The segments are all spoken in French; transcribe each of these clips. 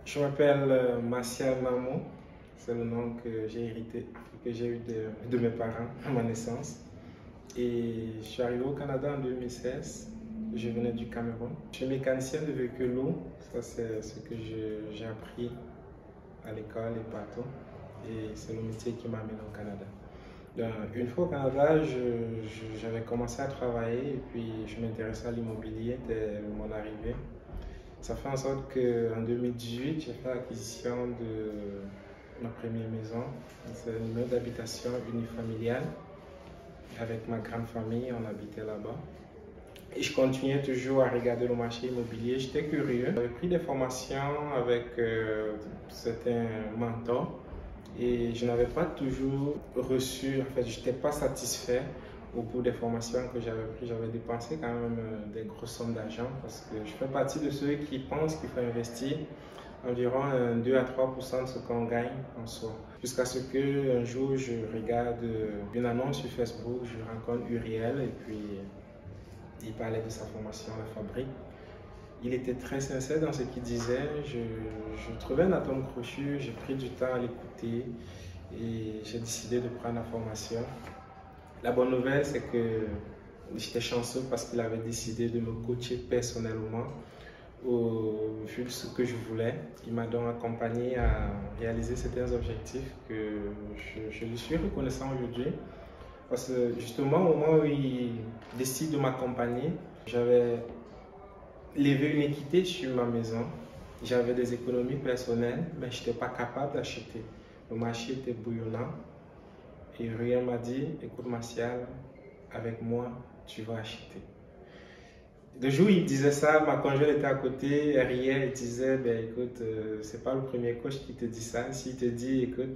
Je m'appelle Martial Mamou, c'est le nom que j'ai hérité, que j'ai eu de mes parents à ma naissance. Et je suis arrivé au Canada en 2016, je venais du Cameroun. Je suis mécanicien de véhicules lourds, ça c'est ce que j'ai appris à l'école et partout. Et c'est le métier qui m'a amené au Canada. Donc, une fois au Canada, j'avais commencé à travailler et puis je m'intéressais à l'immobilier dès mon arrivée. Ça fait en sorte qu'en 2018, j'ai fait l'acquisition de ma première maison. C'est une maison d'habitation unifamiliale. Avec ma grande famille, on habitait là-bas. Et je continuais toujours à regarder le marché immobilier. J'étais curieux. J'avais pris des formations avec certains mentors et je n'avais pas toujours reçu, en fait, je n'étais pas satisfait au bout des formations que j'avais prises. J'avais dépensé quand même des grosses sommes d'argent parce que je fais partie de ceux qui pensent qu'il faut investir environ 2 à 3% de ce qu'on gagne en soi. Jusqu'à ce qu'un jour, je regarde une annonce sur Facebook, je rencontre Uriel et puis il parlait de sa formation à la fabrique. Il était très sincère dans ce qu'il disait. Je trouvais un atome crochu, j'ai pris du temps à l'écouter et j'ai décidé de prendre la formation. La bonne nouvelle, c'est que j'étais chanceux parce qu'il avait décidé de me coacher personnellement vu ce que je voulais. Il m'a donc accompagné à réaliser certains objectifs que je lui suis reconnaissant aujourd'hui. Parce que justement, au moment où il décide de m'accompagner, j'avais levé une équité sur ma maison. J'avais des économies personnelles, mais je n'étais pas capable d'acheter. Le marché était bouillonnant. Et Uriel m'a dit, écoute Martial, avec moi, tu vas acheter. Le jour où il disait ça, ma conjointe était à côté, elle riait, elle disait, ben, écoute, c'est pas le premier coach qui te dit ça. S'il te dit, écoute,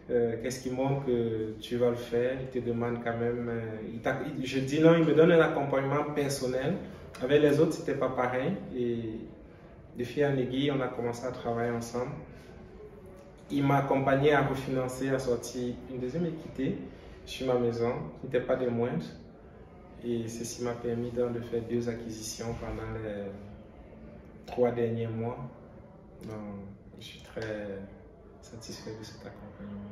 qu'est-ce qui montre que tu vas le faire, il te demande quand même, je dis non, il me donne un accompagnement personnel. Avec les autres, c'était pas pareil. Et de fil en aiguille, on a commencé à travailler ensemble. Il m'a accompagné à refinancer, à sortir une deuxième équité sur ma maison, qui n'était pas des moindres. Et ceci m'a permis donc de faire 2 acquisitions pendant les 3 derniers mois. Donc, je suis très satisfait de cet accompagnement.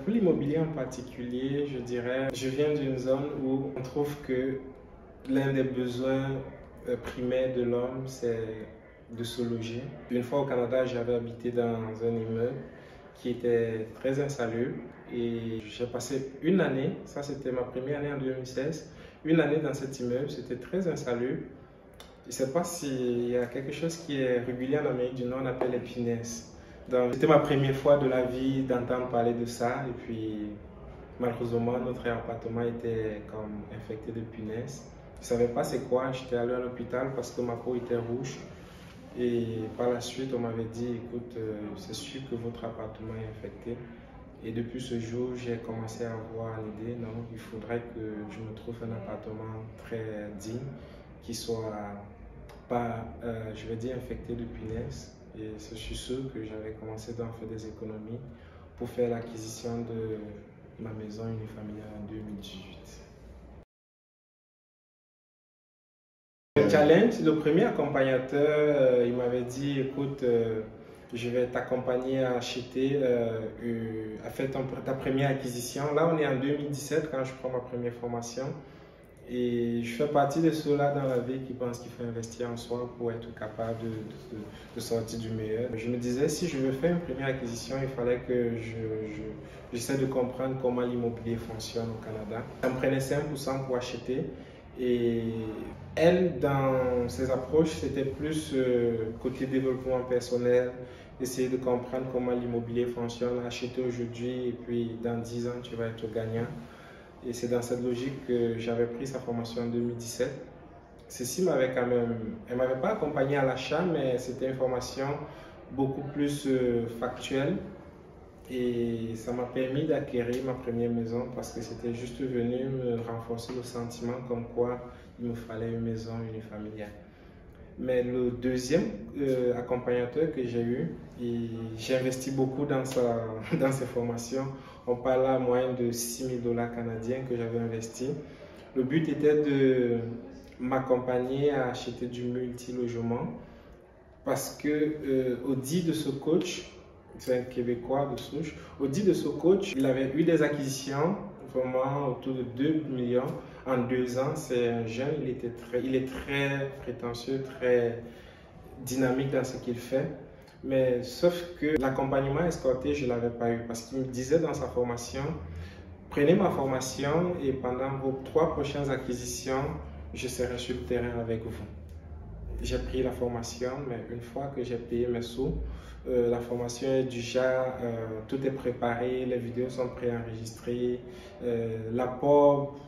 Pour l'immobilier en particulier, je dirais, je viens d'une zone où on trouve que l'un des besoins primaires de l'homme, c'est de se loger. Une fois au Canada, j'avais habité dans un immeuble qui était très insalubre et j'ai passé une année, ça c'était ma première année en 2016, une année dans cet immeuble, c'était très insalubre. Je ne sais pas s'il y a quelque chose qui est régulier en Amérique du Nord, on appelle les punaises. Donc c'était ma première fois de la vie d'entendre parler de ça et puis malheureusement notre appartement était comme infecté de punaises. Je ne savais pas c'est quoi, j'étais allé à l'hôpital parce que ma peau était rouge. Et par la suite, on m'avait dit, écoute, c'est sûr que votre appartement est infecté. Et depuis ce jour, j'ai commencé à avoir l'idée, non, il faudrait que je me trouve un appartement très digne, qui soit pas, je vais dire, infecté de punaises. Et c'est sur ce que j'avais commencé à faire des économies pour faire l'acquisition de ma maison unifamiliale en 2018. Le challenge, le premier accompagnateur, il m'avait dit, écoute, je vais t'accompagner à acheter, à faire ta première acquisition. Là, on est en 2017 quand je prends ma première formation. Et je fais partie de ceux-là dans la vie qui pensent qu'il faut investir en soi pour être capable de sortir du meilleur. Je me disais, si je veux faire une première acquisition, il fallait que j'essaie de comprendre comment l'immobilier fonctionne au Canada. Ça me prenait 5% pour acheter. Et elle, dans ses approches, c'était plus côté développement personnel, essayer de comprendre comment l'immobilier fonctionne, acheter aujourd'hui et puis dans 10 ans, tu vas être gagnant. Et c'est dans cette logique que j'avais pris sa formation en 2017. Ceci m'avait quand même, elle ne m'avait pas accompagné à l'achat, mais c'était une formation beaucoup plus factuelle. Et ça m'a permis d'acquérir ma première maison parce que c'était juste venu me renforcer le sentiment comme quoi il me fallait une maison unifamiliale. Mais le deuxième accompagnateur que j'ai eu, j'ai investi beaucoup dans ses formations. On parle à moyenne de 6 000 $ canadiens que j'avais investi. Le but était de m'accompagner à acheter du multi-logement parce que au dit de ce coach, c'est un Québécois de souche, au dit de ce coach, il avait eu des acquisitions vraiment autour de 2 millions en 2 ans. C'est un jeune, il est très prétentieux, très dynamique dans ce qu'il fait. Mais sauf que l'accompagnement escorté, je ne l'avais pas eu parce qu'il me disait dans sa formation, prenez ma formation et pendant vos 3 prochaines acquisitions, je serai sur le terrain avec vous. J'ai pris la formation, mais une fois que j'ai payé mes sous, la formation est déjà, tout est préparé, les vidéos sont préenregistrées, l'apport,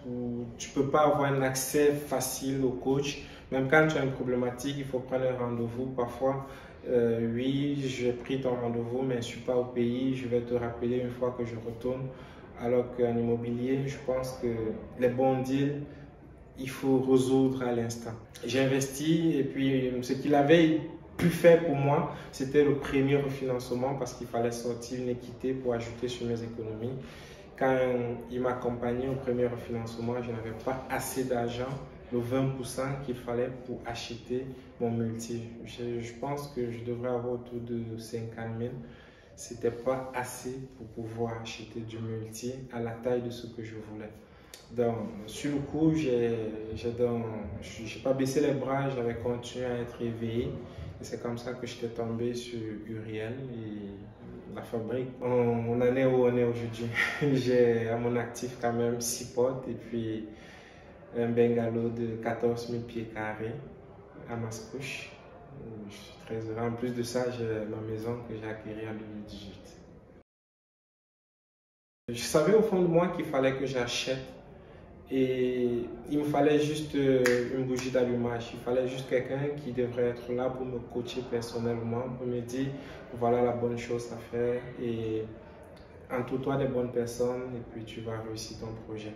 tu ne peux pas avoir un accès facile au coach. Même quand tu as une problématique, il faut prendre un rendez-vous. Parfois, oui, j'ai pris ton rendez-vous, mais je ne suis pas au pays, je vais te rappeler une fois que je retourne. Alors qu'en immobilier, je pense que les bons deals, il faut résoudre à l'instant. J'ai investi et puis ce qu'il avait pu faire pour moi, c'était le premier refinancement parce qu'il fallait sortir une équité pour ajouter sur mes économies. Quand il m'accompagnait au premier refinancement, je n'avais pas assez d'argent, le 20% qu'il fallait pour acheter mon multi. Je pense que je devrais avoir autour de 50 000. C'était pas assez pour pouvoir acheter du multi à la taille de ce que je voulais. Donc, sur le coup, j'ai pas baissé les bras, j'avais continué à être éveillé. Et c'est comme ça que j'étais tombé sur Uriel et la fabrique. On en est où on est aujourd'hui. J'ai à mon actif quand même 6 portes et puis un bungalow de 14 000 pieds carrés à Mascouche. Je suis très heureux. En plus de ça, j'ai ma maison que j'ai acquérie en 2018. Je savais au fond de moi qu'il fallait que j'achète. Et il me fallait juste une bougie d'allumage, il fallait juste quelqu'un qui devrait être là pour me coacher personnellement, pour me dire voilà la bonne chose à faire et entoure-toi des bonnes personnes et puis tu vas réussir ton projet.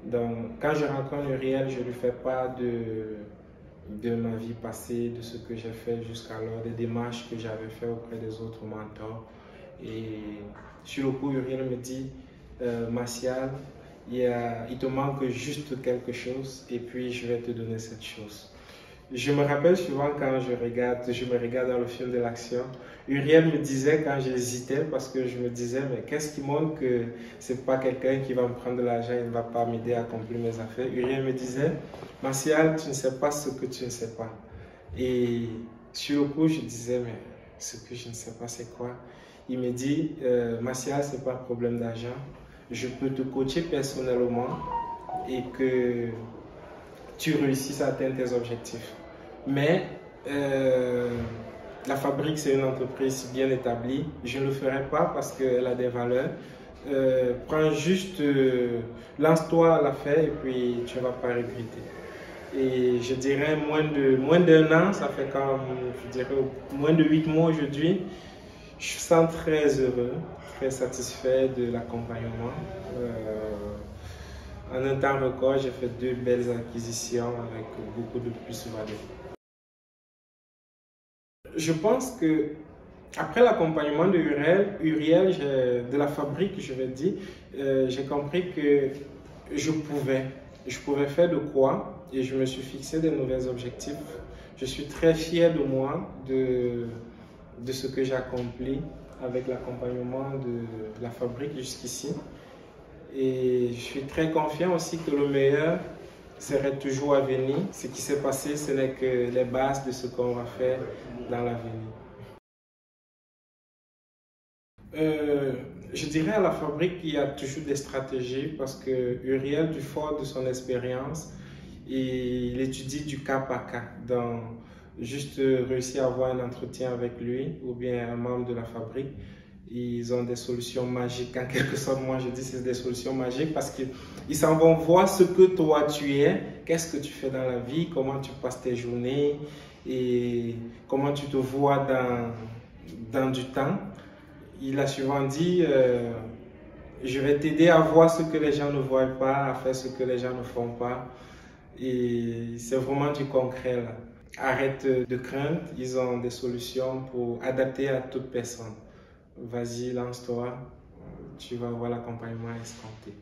Donc quand je rencontre Uriel, je ne lui fais pas de ma vie passée, de ce que j'ai fait jusqu'alors, des démarches que j'avais fait auprès des autres mentors. Et sur le coup, Uriel me dit Martial, il te manque juste quelque chose et puis je vais te donner cette chose. Je me rappelle souvent quand je me regarde dans le film de l'action, Uriel me disait quand j'hésitais parce que je me disais mais qu'est-ce qui montre que c'est pas quelqu'un qui va me prendre de l'argent et ne va pas m'aider à accomplir mes affaires. Uriel me disait Martial, tu ne sais pas ce que tu ne sais pas. Et sur le coup je disais mais ce que je ne sais pas c'est quoi. Il me dit Martial, c'est pas un problème d'argent. Je peux te coacher personnellement et que tu réussisses à atteindre tes objectifs. Mais la fabrique, c'est une entreprise bien établie. Je ne le ferai pas parce qu'elle a des valeurs. Prends juste, lance-toi à l'affaire et puis tu ne vas pas regretter. Et je dirais moins d'un an, ça fait comme, je dirais, moins de 8 mois aujourd'hui. Je suis sens très heureux, très satisfait de l'accompagnement. En un temps record, j'ai fait 2 belles acquisitions avec beaucoup de plus-value. Je pense que après l'accompagnement de Uriel, de la fabrique, je vais dire, j'ai compris que je pouvais faire de quoi et je me suis fixé de nouveaux objectifs. Je suis très fier de moi, de ce que j'ai accompli avec l'accompagnement de la fabrique jusqu'ici. Et je suis très confiant aussi que le meilleur serait toujours à venir. Ce qui s'est passé, ce n'est que les bases de ce qu'on va faire dans l'avenir. Je dirais à la fabrique qu'il y a toujours des stratégies parce que Uriel, du fort de son expérience, il étudie du cas par cas. Donc, juste réussir à avoir un entretien avec lui ou bien un membre de la fabrique, ils ont des solutions magiques. En quelque sorte, moi je dis que c'est des solutions magiques parce qu'ils s'en vont voir ce que toi tu es, qu'est-ce que tu fais dans la vie, comment tu passes tes journées et comment tu te vois dans du temps. Il a souvent dit je vais t'aider à voir ce que les gens ne voient pas, à faire ce que les gens ne font pas. Et c'est vraiment du concret là. Arrête de craindre, ils ont des solutions pour adapter à toute personne. Vas-y, lance-toi, tu vas voir l'accompagnement escompté.